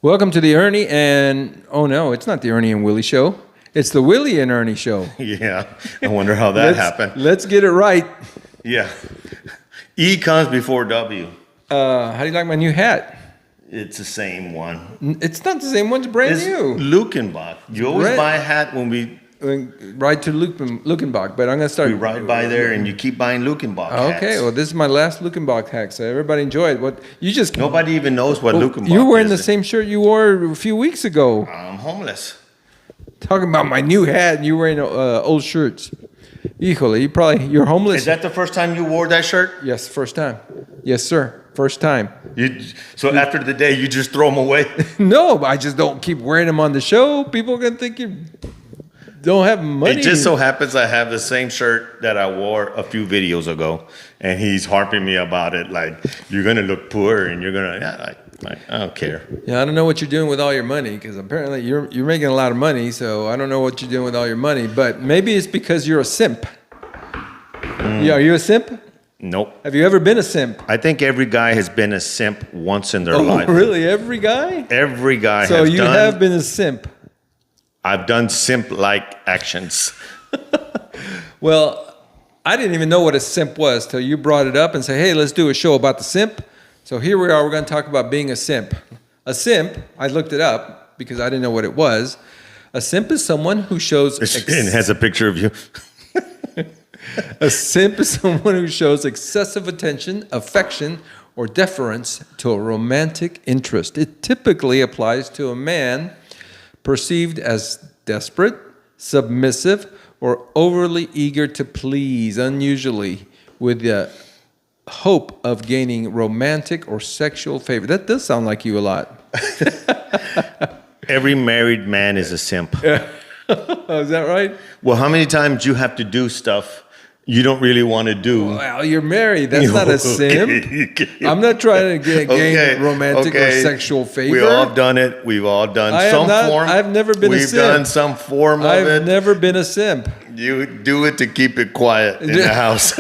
Welcome to the Ernie and... Oh, no, it's not the Ernie and Willie show. It's the Willie and Ernie show. Yeah, I wonder how that happened. Let's get it right. Yeah. E comes before W. How do you like my new hat? It's the same one. It's not the same one. It's brand new. Lukenbach. You always buy a hat when we... Ride to Lukenbach, but I'm going to start... We ride by there and you keep buying Lukenbach hats. Okay, well, this is my last Lukenbach hat, so everybody enjoy it. What you just... Nobody even knows what Lukenbach is. You're wearing the same shirt you wore a few weeks ago. I'm homeless. Talking about my new hat and you wearing old shirts. Híjole, you're homeless. Is that the first time you wore that shirt? Yes, first time. Yes, sir. First time. So after the day, you just throw them away? No, I just don't keep wearing them on the show. People are going to think you don't have money. It just so happens I have the same shirt that I wore a few videos ago, and he's harping me about it, like, you're going to look poor, and you're going to, I don't care. Yeah, I don't know what you're doing with all your money, because apparently you're making a lot of money, so I don't know what you're doing with all your money, but maybe it's because you're a simp. Yeah, are you a simp? Nope. Have you ever been a simp? I think every guy has been a simp once in their life. Oh, really? Every guy? Every guy so you have been a simp. I've done simp-like actions. Well, I didn't even know what a simp was till you brought it up and said, hey, let's do a show about the simp. So here we are. We're going to talk about being a simp. A simp, I looked it up because I didn't know what it was. A simp is someone who shows... It has a picture of you. A simp is someone who shows excessive attention, affection, or deference to a romantic interest. It typically applies to a man perceived as desperate, submissive, or overly eager to please, unusually with the hope of gaining romantic or sexual favor. That does sound like you a lot. Every married man is a simp. Is that right? Well, how many times you have to do stuff you don't really want to do? Well, you're married. That's not a simp. I'm not trying to gain romantic or sexual favor. We've all done it. We've all done some form. I've never been a simp. We've done some form of it. I've never been a simp. You do it to keep it quiet in the house.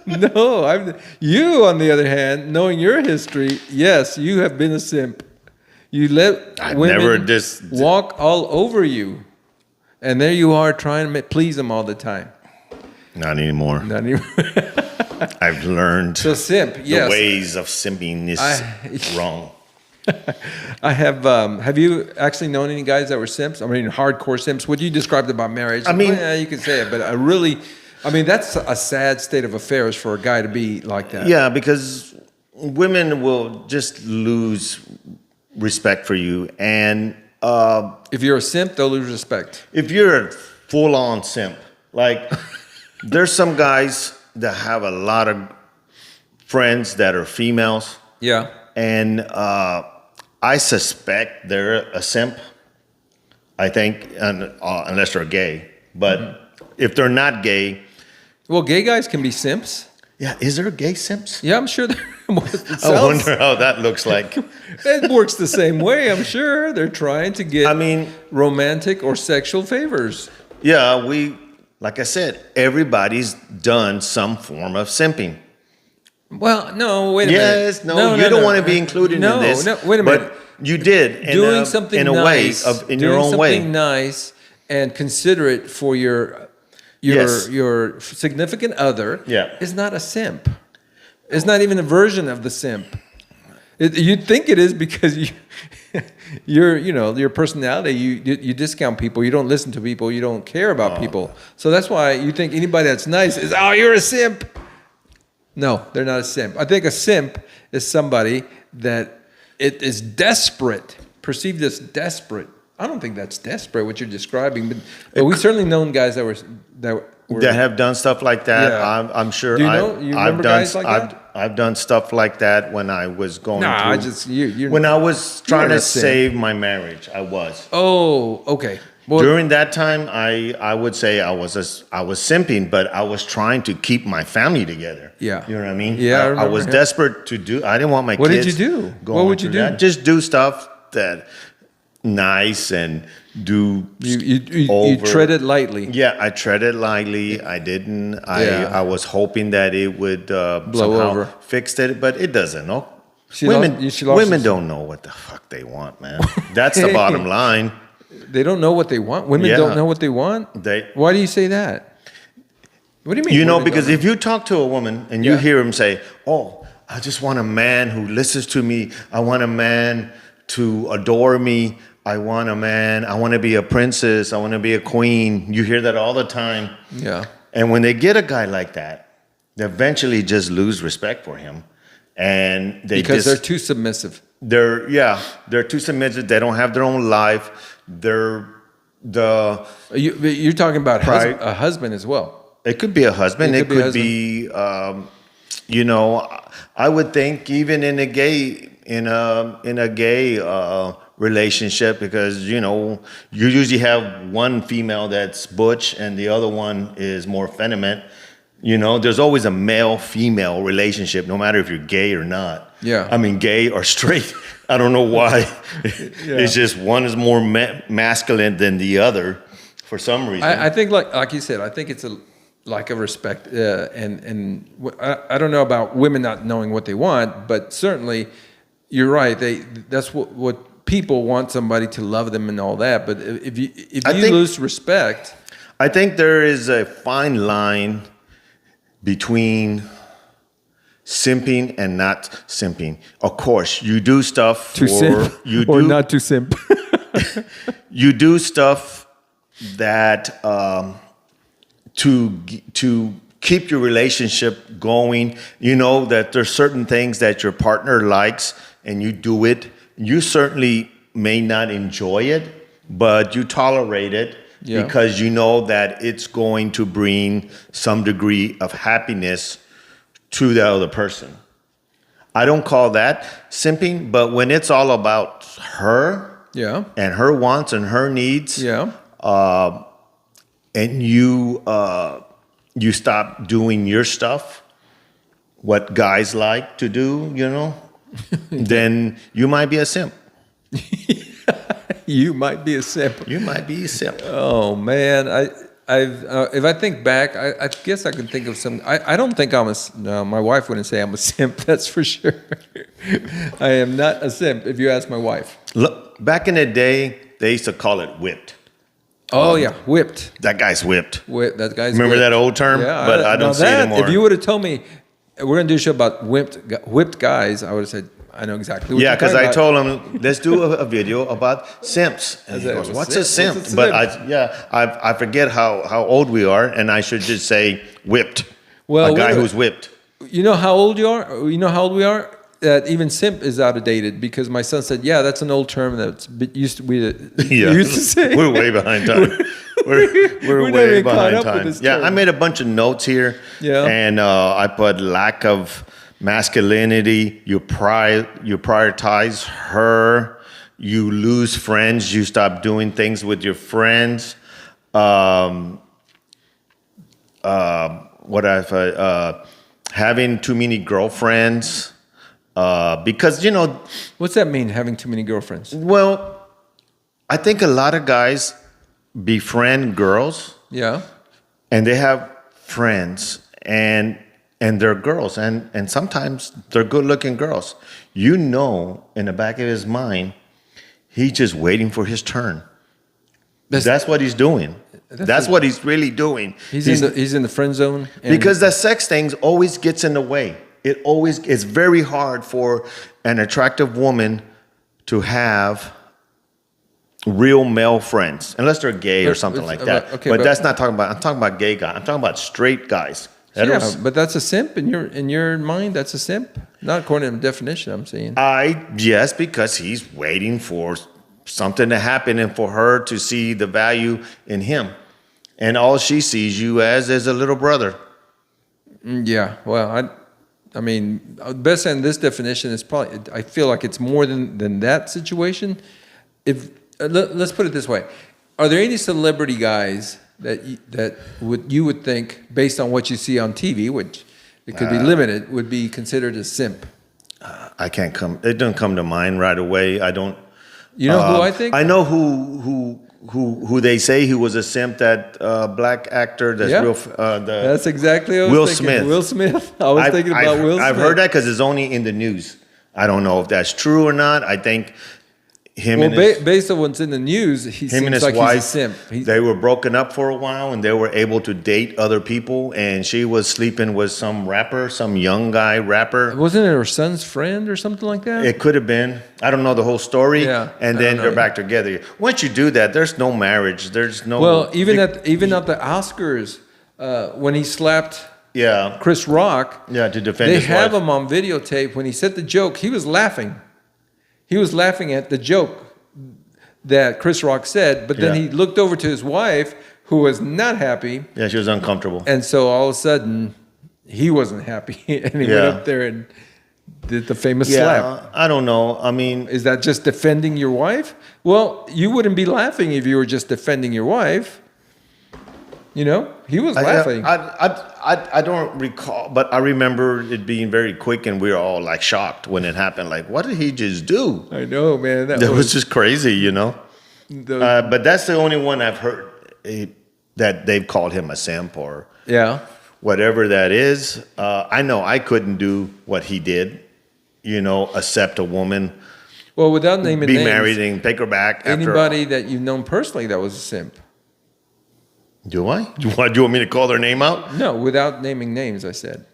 No, you, on the other hand, knowing your history, yes, you have been a simp. You let women walk all over you. And there you are trying to please them all the time. Not anymore. Not anymore. I've learned so simp, yes. The ways of simping is wrong. I have you actually known any guys that were simps? I mean, hardcore simps. What you described about marriage, I mean, you can say it, but that's a sad state of affairs for a guy to be like that. Yeah, because women will just lose respect for you. And if you're a simp, they'll lose respect. If you're a full-on simp, like... There's some guys that have a lot of friends that are females. Yeah. And I suspect they're a simp, I think, unless they're gay. But if they're not gay... Well, gay guys can be simps. Yeah, is there gay simps? Yeah, I'm sure there I wonder how that looks like. It works the same way, I'm sure. They're trying to get romantic or sexual favors. Yeah, like I said, everybody's done some form of simping. Well, no, wait a minute. Yes, no, you don't want to be included in this. No, wait a minute. But you did doing something in a nice, way, in your own way. Doing something nice and considerate for your significant other is not a simp. It's not even a version of the simp. You'd think it is because your personality, you discount people, you don't listen to people, you don't care about people. So that's why you think anybody that's nice is, you're a simp. No, they're not a simp. I think a simp is somebody that it is desperate, perceived as desperate. I don't think that's desperate what you're describing, but we've certainly known guys that have done stuff like that. Yeah. I'm sure. Do you remember guys like that? I've done stuff like that when I was going through. When I was trying to save my marriage, I was. Oh, okay. Well, during that time, I would say I was simping, but I was trying to keep my family together. Yeah. You know what I mean? Yeah, I was desperate to do. I didn't want my kids. What did you do? What would you do? That. Just do stuff that nice and do you tread it lightly. Yeah, I treaded lightly. I didn't. I was hoping that it would blow somehow over. fix it, but it doesn't. No, Women don't know what the fuck they want, man. That's the bottom line. They don't know what they want. Women don't know what they want. Why do you say that? What do you mean? You know, because if you talk to a woman and you hear him say, "Oh, I just want a man who listens to me. I want a man to adore me. I want to be a princess. I want to be a queen." You hear that all the time. Yeah. And when they get a guy like that, they eventually just lose respect for him. And because they're too submissive. They're too submissive. They don't have their own life. You're talking about a husband as well. It could be a husband. It could be, you know, I would think even in a gay relationship, because you know you usually have one female that's butch and the other one is more feminine. You know, there's always a male-female relationship, no matter if you're gay or not. Yeah. I mean, gay or straight. I don't know why. It's just one is more masculine than the other for some reason. I think, like you said, I think it's a lack of respect. And I don't know about women not knowing what they want, but certainly you're right. That's what people want, somebody to love them and all that. But if you lose respect. I think there is a fine line between simping and not simping. Of course, you do stuff or not to simp. You do stuff that to keep your relationship going. You know that there's certain things that your partner likes, and you do it. You certainly may not enjoy it, but you tolerate it. Yeah. Because you know that it's going to bring some degree of happiness to the other person. I don't call that simping, but when it's all about her and her wants and her needs, and you stop doing your stuff, what guys like to do, you know, then you might be a simp. You might be a simp. You might be a simp. Oh man, if I think back, I guess I can think of some. I don't think no, my wife wouldn't say I'm a simp. That's for sure. I am not a simp. If you ask my wife. Look, back in the day, they used to call it whipped. Oh yeah, whipped. That guy's whipped. That guy's. Remember whipped. That old term? Yeah, but I don't see it anymore. If you would have told me we're gonna do a show about whipped guys, I would have said. I know exactly what you're talking about. Yeah, because I told him, let's do a video about simps. And he goes, what's a simp? But I forget how old we are, and I should just say whipped. Well, a guy who's whipped. You know how old you are? You know how old we are? That even simp is outdated, because my son said, yeah, that's an old term that used to say. We're way behind time. We're way behind time. Yeah, I made a bunch of notes here, and I put lack of masculinity, you prioritize her, you lose friends, you stop doing things with your friends. Having too many girlfriends, because you know. What's that mean? Having too many girlfriends? Well, I think a lot of guys befriend girls. Yeah. And they have friends and they're girls, and sometimes they're good-looking girls. You know, in the back of his mind, he's just waiting for his turn. That's what he's doing. That's what he's really doing. He's in the friend zone. Because the sex thing always gets in the way. It's very hard for an attractive woman to have real male friends, unless they're gay or something like that. Okay, but that's not talking about. I'm talking about gay guys. I'm talking about straight guys. Yeah, but that's a simp in your mind. That's a simp, not according to the definition. I'm saying. Yes, because he's waiting for something to happen and for her to see the value in him, and all she sees you as is a little brother. Yeah, well, I mean, best in this definition is probably. I feel like it's more than that situation. If let's put it this way, are there any celebrity guys that you would think, based on what you see on TV, which it could be limited, would be considered a simp? It doesn't come to mind right away. I don't. You know who I think? I know who they say who was a simp. That black actor. That's exactly what I was thinking. Smith. Will Smith. I was thinking about Will Smith. I've heard that because it's only in the news. I don't know if that's true or not. I think him Well, and his, based on what's in the news, he him and seems his like wife, he's a simp. they were broken up for a while, and they were able to date other people. And she was sleeping with some rapper, some young guy rapper. Wasn't it her son's friend or something like that? It could have been. I don't know the whole story. Yeah, And I then don't they're know. back together. Once you do that, there's no marriage. There's no. Well, even at the Oscars, when he slapped Yeah. Chris Rock, Yeah, to defend they his have wife. him on videotape. When he said the joke, he was laughing. He was laughing at the joke that Chris Rock said, but then Yeah. he looked over to his wife, who was not happy, Yeah, she was uncomfortable. and so all of a sudden, he wasn't happy, and he went Yeah. up there and did the famous Yeah, slap. I don't know. I mean, Is that just defending your wife? Well, you wouldn't be laughing if you were just defending your wife. You know, he was laughing. I don't recall, but I remember it being very quick, and we were all like shocked when it happened. Like, what did he just do? I know, man. That That was just crazy, you know. the- But that's the only one I've heard that they've called him a simp or yeah. whatever that is. I know I couldn't do what he did, you know, accept a woman, Well, without naming be names, married and take her back. After, anybody that you've known personally that was a simp. do I? Do you want me to call their name out? No, without naming names, I said.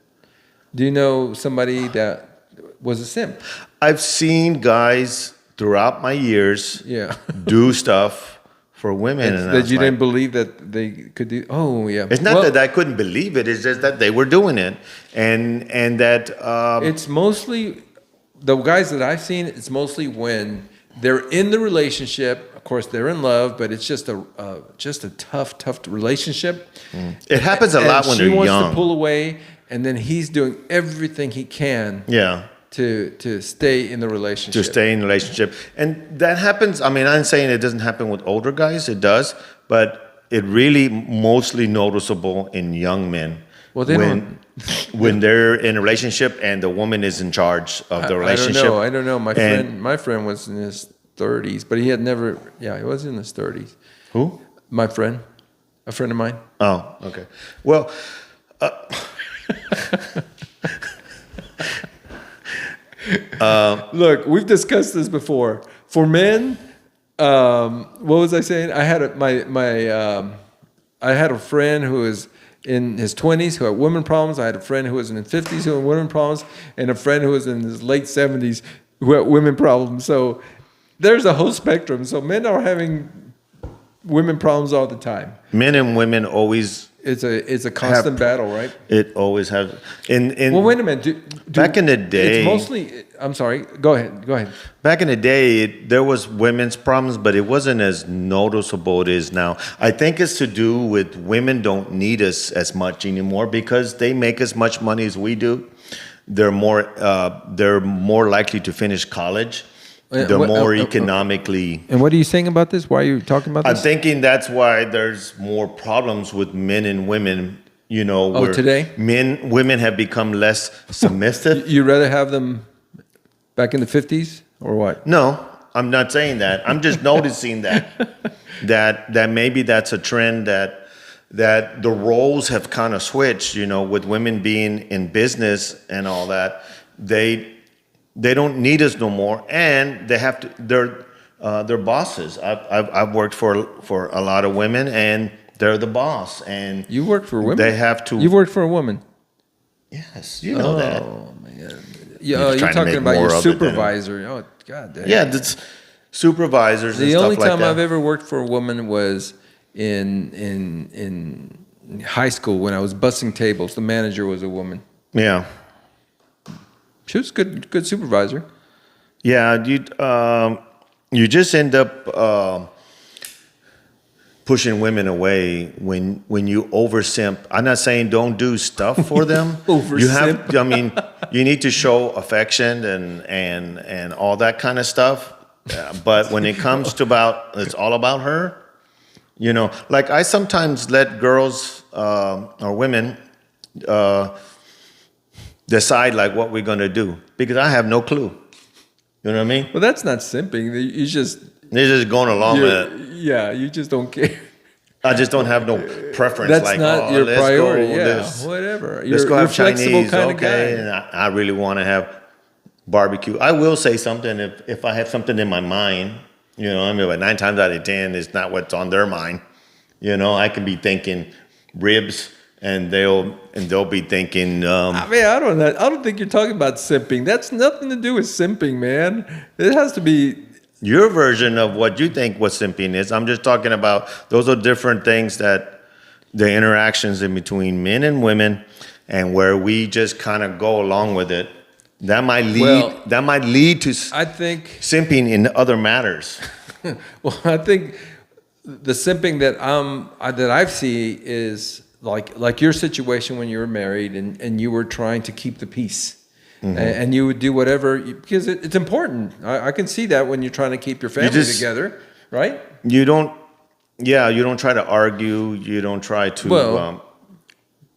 Do you know somebody that was a simp? I've seen guys throughout my years Yeah. do stuff for women, and I that was you like, didn't believe that they could do. Oh, yeah. It's not Well, that I couldn't believe it. It's just that they were doing it, and that it's mostly the guys that I've seen. It's mostly when they're in the relationship. Of course, they're in love, but it's just a tough relationship. it happens a lot when she they're wants young. to pull away, and then he's doing everything he can Yeah, to stay in the relationship. to stay in a relationship, and that happens. I mean, I'm saying it doesn't happen with older guys. It does, but it really mostly noticeable in young men. Well, they when when they're in a relationship and the woman is in charge of the relationship. I don't know. And- My friend was in his 30s, but he had never. Yeah, he was in his 30s. Who? My friend, a friend of mine. Oh, okay. Well, Look, we've discussed this before. For men, what was I saying? I had I had a friend who was in his 20s who had women problems. I had a friend who was in his 50s who had women problems, and a friend who was in his late 70s who had women problems. So there's a whole spectrum. So men are having women problems all the time. men and women always. It's a constant battle, right? It always has. In Well, wait a minute. Back in the day- it's mostly. I'm sorry. Go ahead. Back in the day, there was women's problems, but it wasn't as noticeable as it is now. I think it's to do with women don't need us as much anymore because they make as much money as we do. They're more likely to finish college. They're more economically. And what are you saying about this? Why are you talking about I'm this? thinking that's why there's more problems with men and women. You know, Oh, where today? women have become less submissive. You rather have them back in the 50s or what? No, I'm not saying that. I'm just noticing that maybe that's a trend that the roles have kind of switched. You know, with women being in business and all that, they don't need us no more, and they have to. They're bosses. I've worked for a lot of women, and they're the boss, and You work for women? they have to. You work for a woman? Yes, you know that. Oh, my God. You're You're trying to talking make about more your of it than- supervisor. Oh, God damn. Yeah, that's supervisors and The stuff only like time that. I've ever worked for a woman was in high school when I was bussing tables. The manager was a woman. Yeah. She was a good supervisor. Yeah, you just end up pushing women away when you over simp. I'm not saying don't do stuff for them. Over you have, simp. I mean, you need to show affection and all that kind of stuff. But when it comes to it's all about her. You know, like I sometimes let girls or women decide like what we're gonna do because I have no clue. You know what I mean? Well, that's not simping. You just They're just going along with it. yeah, you just don't care. I just don't have no preference. That's like, not oh, your let's priority. go Yeah, this. whatever. Let's go You're have flexible Chinese, kind okay? of And guy. I really want to have barbecue. I will say something if I have something in my mind, you know, I mean, but 9 times out of 10 is not what's on their mind. You know, I can be thinking ribs, and they'll be thinking. I mean, I don't know. I don't think you're talking about simping. That's nothing to do with simping, man. It has to be. Your version of what you think what simping is. I'm just talking about those are different things that the interactions in between men and women, and where we just kind of go along with it. That might lead to I think simping in other matters. Well, I think the simping that I see is like your situation when you were married and you were trying to keep the peace. Mm-hmm. And you would do whatever because it's important. I can see that when you're trying to keep your family together, right? You don't try to argue. You don't try to.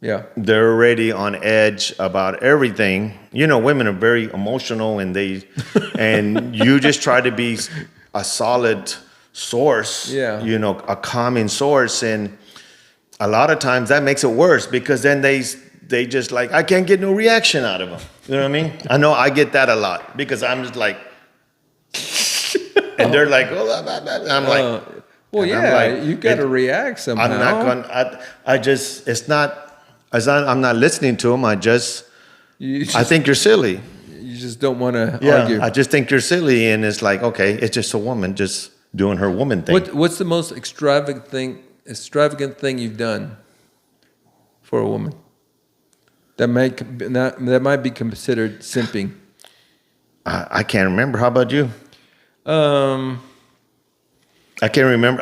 Yeah, they're already on edge about everything. You know, women are very emotional, and you just try to be a solid source. Yeah, you know, a calming source, and a lot of times that makes it worse because then they just like I can't get no reaction out of them. You know what I mean? I know I get that a lot because I'm just like, and they're like, oh, blah, blah, blah. And I'm like, well, yeah, like, you got to react somehow. I'm not going. I'm not listening to them. I think you're silly. You just don't want to argue. I just think you're silly, and it's like, okay, it's just a woman just doing her woman thing. What's the most extravagant thing you've done for a woman? That might be considered simping. I can't remember. How about you? I can't remember.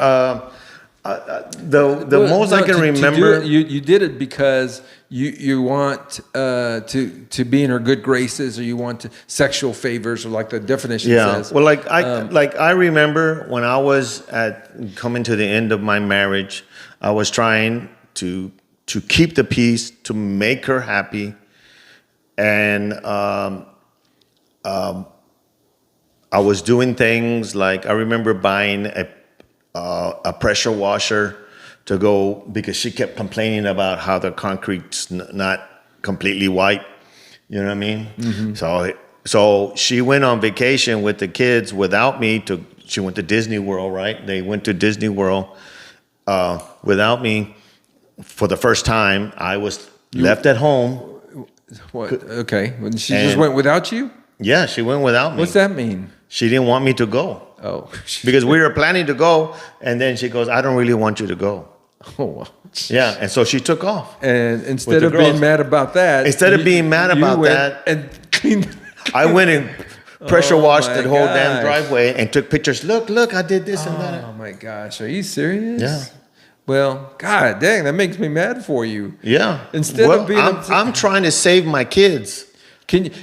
The most I can remember. You did it because you want to be in her good graces, or you want sexual favors, or like the definition says. Well, I remember when I was coming to the end of my marriage, I was trying to keep the peace, to make her happy, and I was doing things like I remember buying a pressure washer to go because she kept complaining about how the concrete's not completely white. You know what I mean? Mm-hmm. So she went on vacation with the kids without me. She went to Disney World, right? They went to Disney World without me. For the first time, I was left at home. What? Okay. She just went without you? Yeah, she went without me. What's that mean? She didn't want me to go. Oh. Because we were planning to go, and then she goes, I don't really want you to go. Oh, wow. Yeah, and so she took off. And instead of being mad about that. And cleaned I went and pressure washed the whole damn driveway and took pictures. Look, I did this and that. Oh, my gosh. Are you serious? Yeah. Well, God dang, that makes me mad for you. Yeah. I'm trying to save my kids.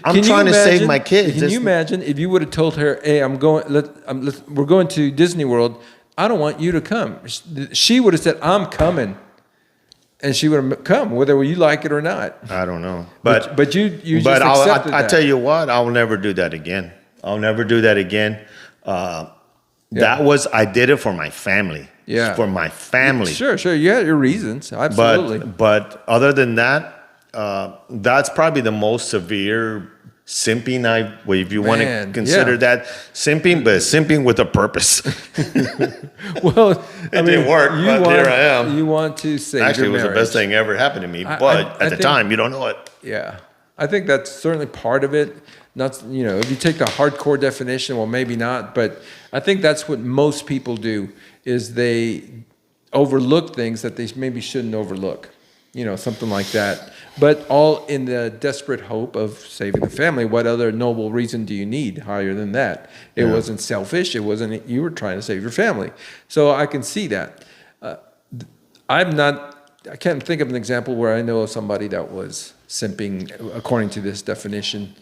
I'm trying to save my kids. Can you imagine if you would have told her, "Hey, we're going to Disney World. I don't want you to come." She would have said, "I'm coming," and she would have come, whether you like it or not. I don't know, but you just accepted that. I tell you what, I'll never do that again. I'll never do that again. I did it for my family. Yeah. For my family. Sure. You had your reasons. Absolutely. But other than that, that's probably the most severe simping if you want to consider that simping, but simping with a purpose. Well, it didn't work, but here I am. You want to save Actually, your it was the best thing ever happened to me, but at the time, you don't know it. Yeah. I think that's certainly part of it. Not, if you take the hardcore definition, well, maybe not, but I think that's what most people do is they overlook things that they maybe shouldn't overlook, something like that. But all in the desperate hope of saving the family. What other noble reason do you need higher than that? It wasn't selfish. It wasn't, you were trying to save your family. So I can see that. I can't think of an example where I know of somebody that was simping according to this definition.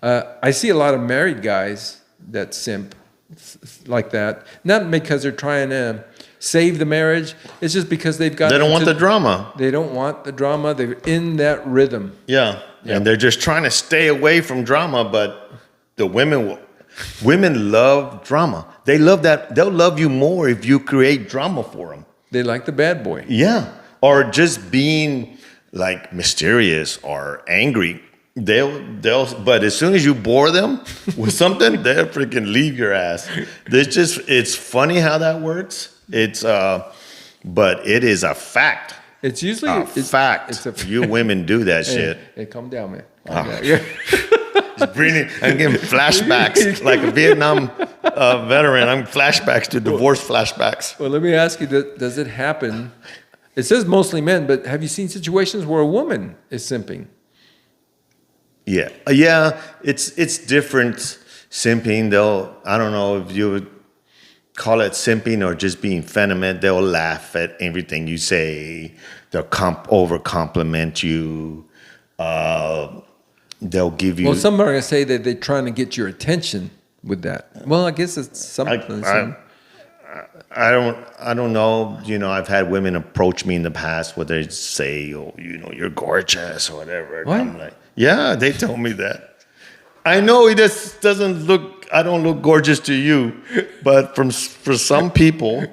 I see a lot of married guys that simp like that, not because they're trying to save the marriage. It's just because they don't want the drama. They don't want the drama. They're in that rhythm. Yeah. And they're just trying to stay away from drama. But the women love drama. They love that. They'll love you more if you create drama for them. They like the bad boy. Yeah. Or just being like mysterious or angry. But as soon as you bore them with something, they'll freaking leave your ass. It's funny how that works. But it is a fact. It's usually A fact. You women do that shit. Hey, calm down, man. Calm down. Yeah. I'm getting flashbacks like a Vietnam veteran. I'm flashbacks to divorce flashbacks. Well, let me ask you: does it happen? It says mostly men, but have you seen situations where a woman is simping? Yeah, it's different. Simping, I don't know if you would call it simping or just being feminine. They'll laugh at everything you say. They'll over compliment you. They'll give you. Well, some are gonna say that they're trying to get your attention with that. Well, I guess it's something. I don't know. I've had women approach me in the past where they say, "Oh, you're gorgeous" or whatever. What? And I'm like, yeah, they told me that. I know it just doesn't look. I don't look gorgeous to you, but for some people,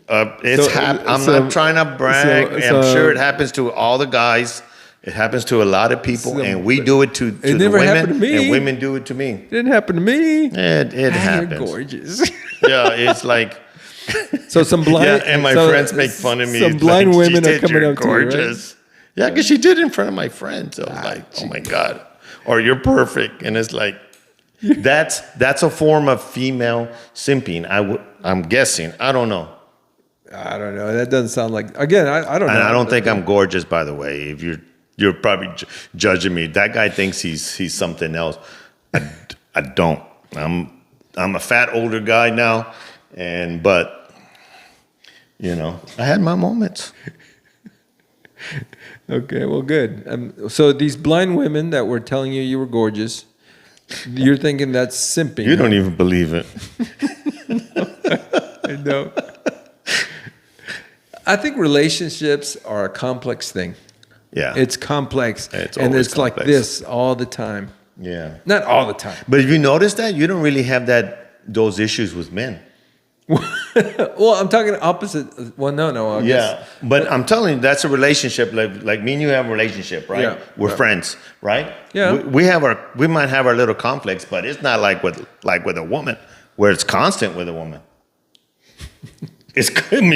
I'm not trying to brag. I'm sure it happens to all the guys. It happens to a lot of people, and we do it to the never women, happened to me. and women do it to me. It didn't happen to me. It happens. You're gorgeous. Yeah, it's like. So some blind and my friends make fun of me. Some It's blind like, women "She are did, coming you're up to you, right? gorgeous." Yeah, because she did it in front of my friends. So I was like, oh my God. Or you're perfect. And it's like, that's a form of female simping. I'm guessing. I don't know. I don't know. That doesn't sound like. Again, I don't know. And I don't think I'm gorgeous, by the way. If you're probably judging me. That guy thinks he's something else. I don't. I'm a fat older guy now, but I had my moments. Okay, well, good. So these blind women that were telling you were gorgeous, you're thinking that's simping. You don't even believe it. I know. I think relationships are a complex thing. Yeah. It's complex. It's and always it's like complex. this all the time. Yeah. Not all the time. But if you notice that, you don't really have those issues with men. Well, I'm talking opposite. Well, no. I guess. But I'm telling you, that's a relationship. Like me and you have a relationship, right? Yeah. We're friends, right? Yeah. We might have our little conflicts, but it's not like with a woman, where it's constant with a woman.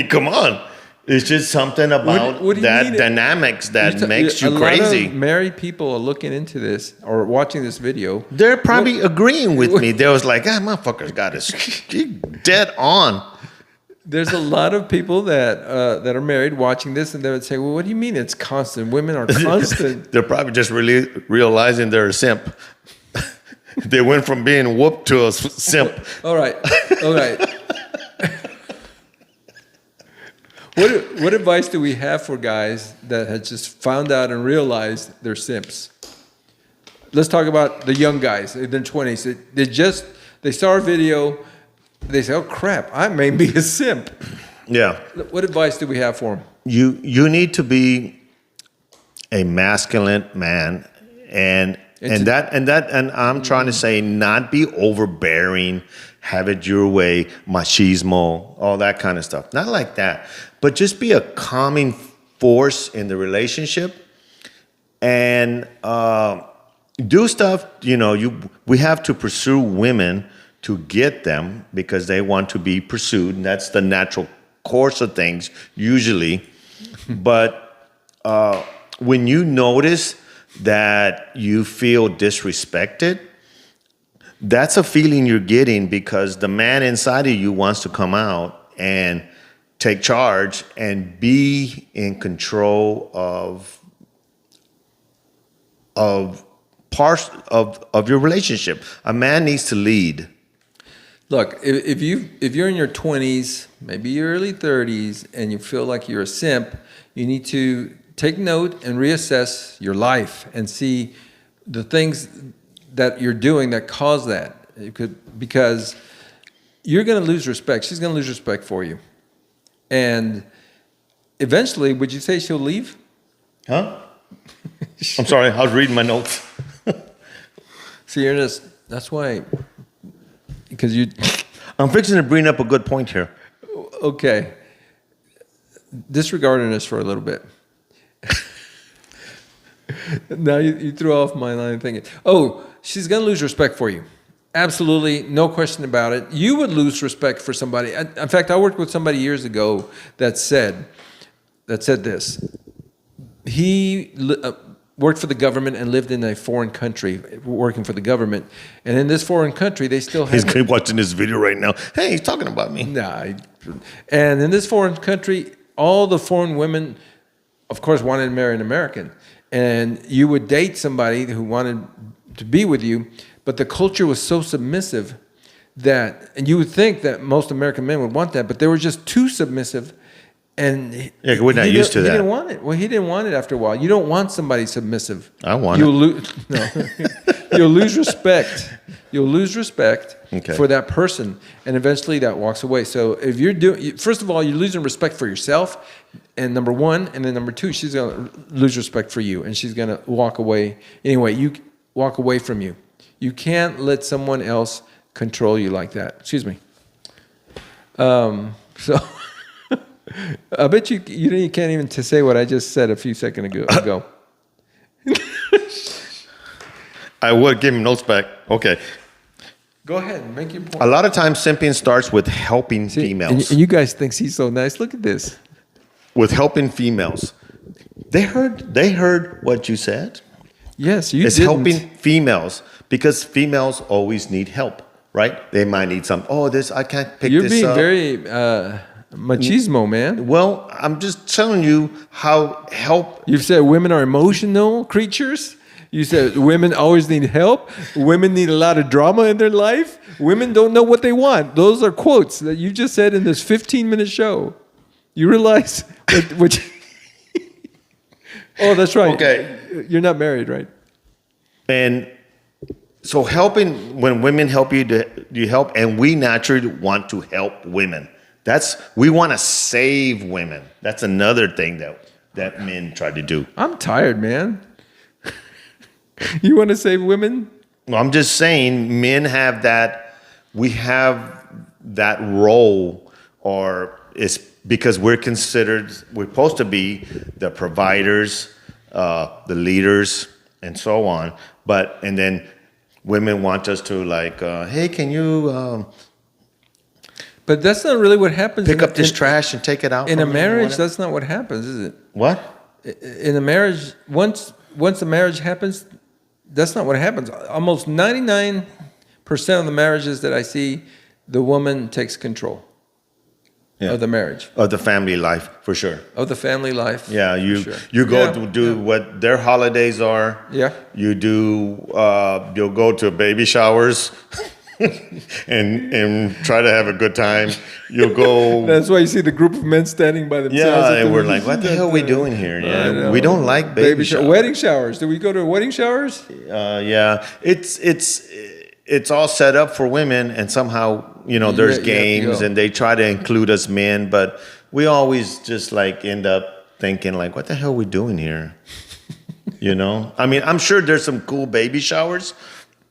Come on. It's just something about what do you that mean? dynamics that makes you A crazy. lot of married people are looking into this or watching this video. They're probably agreeing with me. They was like, motherfucker's got his dead on. There's a lot of people that are married watching this, and they would say, "Well, what do you mean it's constant? Women are constant." They're probably just really realizing they're a simp. They went from being whooped to a simp. All right. What advice do we have for guys that had just found out and realized they're simps? Let's talk about the young guys in their 20s. They saw a video. They say, "Oh crap, I may be a simp." Yeah. What advice do we have for them? You need to be a masculine man, and I'm trying to say not be overbearing, have it your way, machismo, all that kind of stuff. Not like that, but just be a calming force in the relationship, and do stuff. We have to pursue women to get them because they want to be pursued, and that's the natural course of things usually. But when you notice that you feel disrespected, that's a feeling you're getting because the man inside of you wants to come out and take charge and be in control of parts of your relationship. A man needs to lead. Look, if you're in your 20s, maybe your early 30s, and you feel like you're a simp, you need to take note and reassess your life and see the things that you're doing that cause that. Because you're going to lose respect. She's going to lose respect for you. And eventually, would you say she'll leave? Huh? I'm sorry, I was reading my notes. So that's why, because I'm fixing to bring up a good point here. Okay. Disregarding this for a little bit. Now you threw off my line of thinking. Oh, she's going to lose respect for you. Absolutely, no question about it. You would lose respect for somebody. In fact, I worked with somebody years ago that said this. He worked for the government and lived in a foreign country, working for the government. And in this foreign country, they still have... He's watching this video right now. Hey, he's talking about me. Nah. And in this foreign country, all the foreign women, of course, wanted to marry an American. And you would date somebody who wanted to be with you, but the culture was so submissive that, and you would think that most American men would want that, but they were just too submissive. And yeah, we're not used to that. He didn't want it. Well, he didn't want it after a while. You don't want somebody submissive. I want it. No. You'll lose respect. You'll lose respect for that person, and eventually that walks away. So if you're doing, first of all, you're losing respect for yourself, and number one, and then number two, she's going to lose respect for you, and she's going to walk away. Anyway, you walk away from you. You can't let someone else control you like that. Excuse me. So I bet you can't even say what I just said a few seconds ago. I would give him notes back. Okay. Go ahead and make your point. A lot of times simping starts with helping females. And you guys think he's so nice. Look at this. With helping females. They heard what you said. Yes, you It's didn't. helping females because females always need help, right? They might need some, I can't pick You're this being up. very machismo, man. Well, I'm just telling you how help. You've said women are emotional creatures. You said women always need help. Women need a lot of drama in their life. Women don't know what they want. Those are quotes that you just said in this 15-minute show. You realize which oh, that's right. Okay. You're not married, right? And so helping, when women help you, you help, and we naturally want to help women. We want to save women. That's another thing that men try to do. I'm tired, man. You want to save women? Well, I'm just saying men have that, we have that role, or it's because we're supposed to be the providers, the leaders, and so on. And then women want us to hey, can you But that's not really what happens. pick up this trash and take it out? In a from me or marriage, whatever? that's not what happens, is it? What? In a marriage, once a marriage happens, that's not what happens. Almost 99% of the marriages that I see, the woman takes control of the marriage. Of the family life, for sure. Of the family life. Yeah, you sure. go to do what their holidays are. Yeah. You do. You'll go to baby showers, and try to have a good time. You'll go. That's why you see the group of men standing by themselves. Yeah, and we're like, what the hell are we doing here? Yeah, we don't like baby showers. Wedding showers. Do we go to wedding showers? Yeah, it's all set up for women, and somehow there's games, and they try to include us men, but we always just end up thinking what the hell are we doing here? I mean, I'm sure there's some cool baby showers.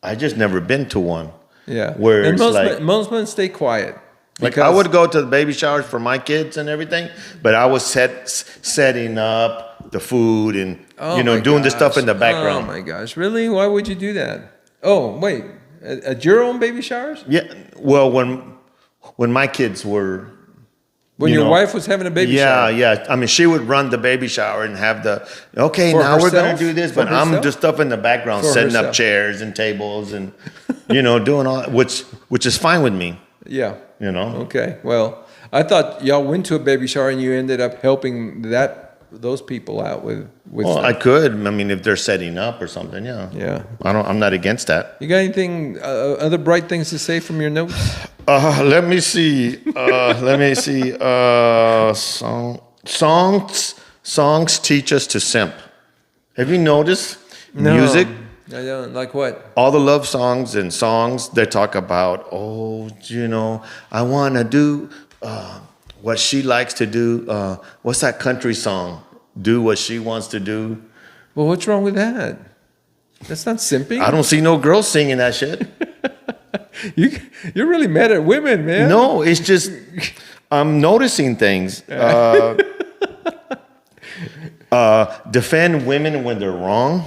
I just never been to one. Yeah, where and it's most men stay quiet. I would go to the baby showers for my kids and everything, but I was setting up the food and doing the stuff in the background. Oh my gosh, really? Why would you do that? Oh wait, at your own baby showers? Yeah, well, when my kids were. When your wife was having a baby shower? Yeah. I mean, she would run the baby shower and have now herself? we're going to do this, but I'm just stuff in the background, setting up chairs and tables and, doing all, which is fine with me. Yeah. Okay. Well, I thought y'all went to a baby shower and you ended up helping those people out with Well, stuff. I could. I mean, if they're setting up or something, yeah. Yeah. I'm not against that. You got anything, other bright things to say from your notes? Let me see. Songs teach us to simp. Have you noticed music? I don't. Like what? All the love songs and songs, they talk about, I want to do what she likes to do. What's that country song? Do what she wants to do. Well, what's wrong with that? That's not simping. I don't see no girls singing that shit. You're really mad at women, man. No, it's just I'm noticing things. Defend women when they're wrong.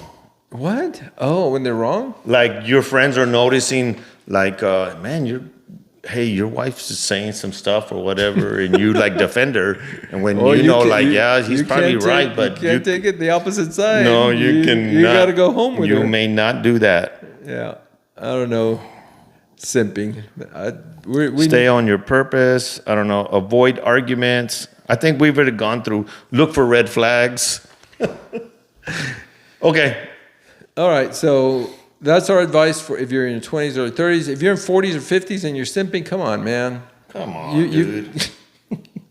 What? Oh, when they're wrong? Like your friends are noticing, like, man, your wife's just saying some stuff or whatever, and you like defend her, and when Or yeah, he's you probably can't right, take, but you can't take it the opposite side. no, you can. You got to go home with you her. You may not do that. Yeah, I don't know. Simping. We Stay on your purpose. I don't know. Avoid arguments. I think we've already gone through. Look for red flags. Okay. All right, so that's our advice for if you're in your 20s or 30s. If you're in 40s or 50s and you're simping, come on, man. Come on, dude.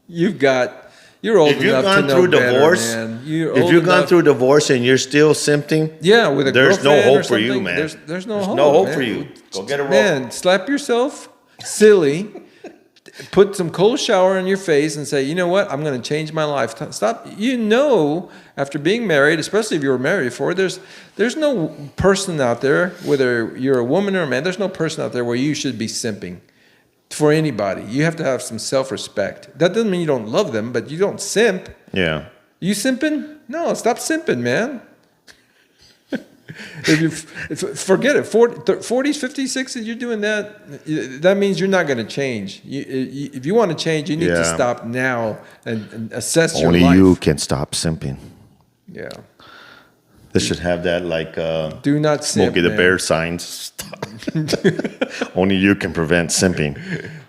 You're old If you've enough gone to know through better, divorce, man. if you've gone through divorce and you're still simping, yeah, with a there's no girlfriend or hope for you, something, man. There's no hope. No hope man. for you. Go get a rope. Man, slap yourself silly. Put some cold shower on your face and say, you know what? I'm going to change my life. Stop. You know, after being married, especially if you were married before, there's no person out there, whether you're a woman or a man, there's no person out there where you should be simping for anybody. You have to have some self-respect. That doesn't mean you don't love them, but you don't simp. Yeah. You simping? No, stop simping, man. Forget it. 40s, 50s, 60s, you're doing that means you're not going to change. If you want to change, you need to stop now and assess your life. Only you can stop simping. Yeah. They should have that like Do not simp, Smokey the man. Bear signs. Only you can prevent simping.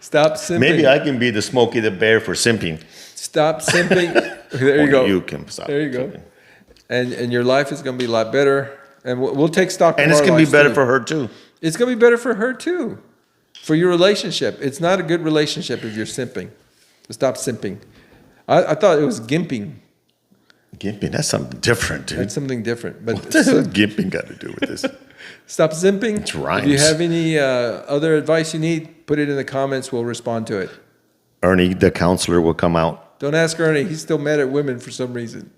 Stop simping. Maybe I can be the Smokey the Bear for simping. Stop simping. There you Only go. you can stop. There you go. simping. And your life is going to be a lot better. And we'll take stock. And of it's our gonna be lives, better too. for her too. It's going to be better for her too. For your relationship. It's not a good relationship if you're simping. Stop simping. I thought it was gimping. Gimping, that's something different, dude. That's something different. But What the hell has gimping got to do with this? stop simping. It's rhymes. If you have any other advice you need, put it in the comments. We'll respond to it. Ernie, the counselor, will come out. Don't ask Ernie. He's still mad at women for some reason.